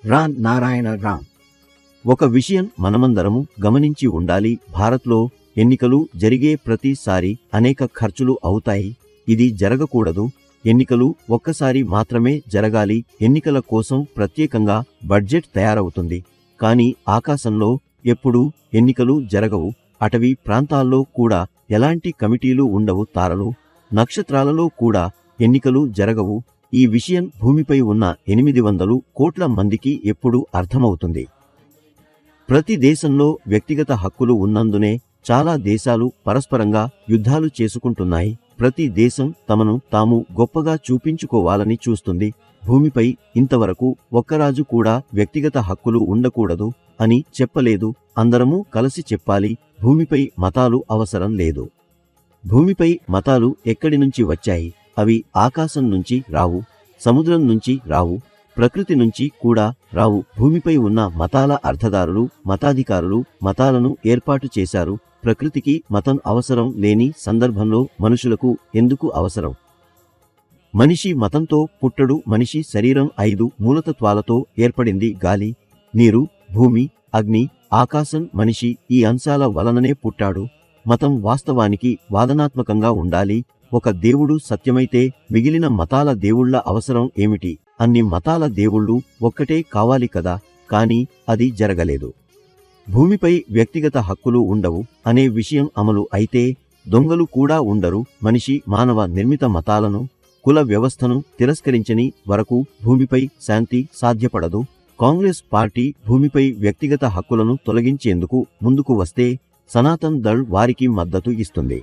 రాన్ నారాయణ రాన్. ఒక విషయం మనమందరము గమనించి ఉండాలి. భారత్లో ఎన్నికలు జరిగే ప్రతిసారి అనేక ఖర్చులు అవుతాయి. ఇది జరగకూడదు. ఎన్నికలు ఒక్కసారి మాత్రమే జరగాలి. ఎన్నికల కోసం ప్రత్యేకంగా బడ్జెట్ తయారవుతుంది. కానీ ఆకాశంలో ఎప్పుడూ ఎన్నికలు జరగవు. అటవీ ప్రాంతాల్లో కూడా ఎలాంటి కమిటీలు ఉండవు. తారలు, నక్షత్రాలలో కూడా ఎన్నికలు జరగవు. ఈ విషయం భూమిపై ఉన్న 800 కోట్ల మందికి ఎప్పుడు అర్థమవుతుంది. ప్రతి దేశంలో వ్యక్తిగత హక్కులు ఉన్నందునే చాలా దేశాలు పరస్పరంగా యుద్ధాలు చేసుకుంటున్నాయి. ప్రతి దేశం తమను తాము గొప్పగా చూపించుకోవాలని చూస్తుంది. భూమిపై ఇంతవరకు ఒక్కరాజు కూడా వ్యక్తిగత హక్కులు ఉండకూడదు అని చెప్పలేదు. అందరము కలిసి చెప్పాలి. భూమిపై మతాలు అవసరం లేదు. భూమిపై మతాలు ఎక్కడి నుంచి వచ్చాయి? అవి ఆకాశం నుంచి రావు, సముద్రం నుంచి రావు, ప్రకృతి నుంచి కూడా రావు. భూమిపై ఉన్న మతాల అర్థదారులు, మతాధికారులు మతాలను ఏర్పాటు చేశారు. ప్రకృతికి మతం అవసరం లేని సందర్భంలో మనుషులకు ఎందుకు అవసరం? మనిషి మతంతో పుట్టడు. మనిషి శరీరం 5 మూలతత్వాలతో ఏర్పడింది. గాలి, నీరు, భూమి, అగ్ని, ఆకాశం. మనిషి ఈ అంశాల వలననే పుట్టాడు. మతం వాస్తవానికి వాదనాత్మకంగా ఉండాలి. ఒక దేవుడు సత్యమైతే మిగిలిన మతాల దేవుళ్ల అవసరం ఏమిటి? అన్ని మతాల దేవుళ్ళు ఒక్కటే కావాలి కదా. కానీ అది జరగలేదు. భూమిపై వ్యక్తిగత హక్కులు ఉండవు అనే విషయం అమలు అయితే దొంగలు కూడా ఉండరు. మనిషి మానవ నిర్మిత మతాలను, కుల వ్యవస్థను తిరస్కరించని వరకు భూమిపై శాంతి సాధ్యపడదు. కాంగ్రెస్ పార్టీ భూమిపై వ్యక్తిగత హక్కులను తొలగించేందుకు ముందుకు వస్తే సనాతన్ దళ్ వారికి మద్దతు ఇస్తుంది.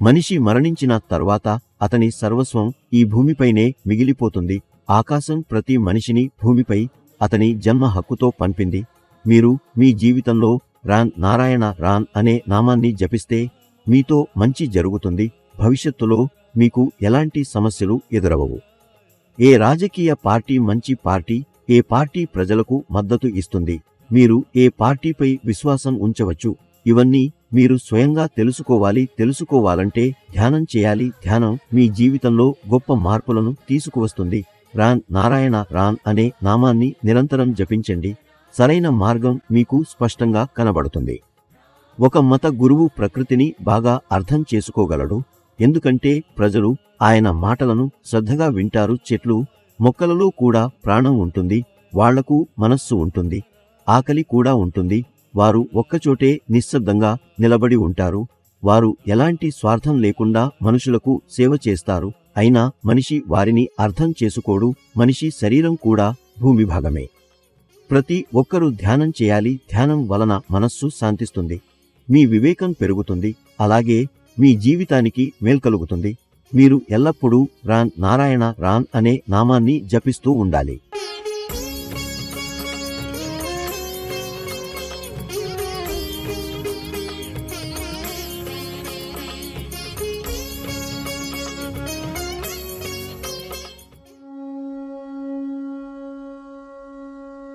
మనిషి మరణించిన తర్వాత అతని సర్వస్వం ఈ భూమిపైనే మిగిలిపోతుంది. ఆకాశం ప్రతి మనిషిని భూమిపై అతని జన్మ హక్కుతో పంపింది. మీరు మీ జీవితంలో రాన్ నారాయణ రాన్ అనే నామాన్ని జపిస్తే మీతో మంచి జరుగుతుంది. భవిష్యత్తులో మీకు ఎలాంటి సమస్యలు ఎదురవవు. ఏ రాజకీయ పార్టీ మంచి పార్టీ? ఏ పార్టీ ప్రజలకు మద్దతు ఇస్తుంది? మీరు ఏ పార్టీపై విశ్వాసం ఉంచవచ్చు? ఇవన్నీ మీరు స్వయంగా తెలుసుకోవాలి. తెలుసుకోవాలంటే ధ్యానం చేయాలి. ధ్యానం మీ జీవితంలో గొప్ప మార్పులను తీసుకువస్తుంది. రాన్ నారాయణ రాన్ అనే నామాన్ని నిరంతరం జపించండి. సరైన మార్గం మీకు స్పష్టంగా కనబడుతుంది. ఒక మత గురువు ప్రకృతిని బాగా అర్థం చేసుకోగలడు. ఎందుకంటే ప్రజలు ఆయన మాటలను శ్రద్ధగా వింటారు. చెట్లు, మొక్కలలో కూడా ప్రాణం ఉంటుంది. వాళ్లకు మనస్సు ఉంటుంది, ఆకలి కూడా ఉంటుంది. వారు ఒక్కచోటే నిశ్శబ్దంగా నిలబడి ఉంటారు. వారు ఎలాంటి స్వార్థం లేకుండా మనుషులకు సేవ చేస్తారు. అయినా మనిషి వారిని అర్థం చేసుకోడు. మనిషి శరీరం కూడా భూమి భాగమే. ప్రతి ఒక్కరూ ధ్యానం చేయాలి. ధ్యానం వలన మనస్సు శాంతిస్తుంది, మీ వివేకం పెరుగుతుంది, అలాగే మీ జీవితానికి మేల్కలుగుతుంది. మీరు ఎల్లప్పుడూ రాన్ నారాయణ రాన్ అనే నామాన్ని జపిస్తూ ఉండాలి.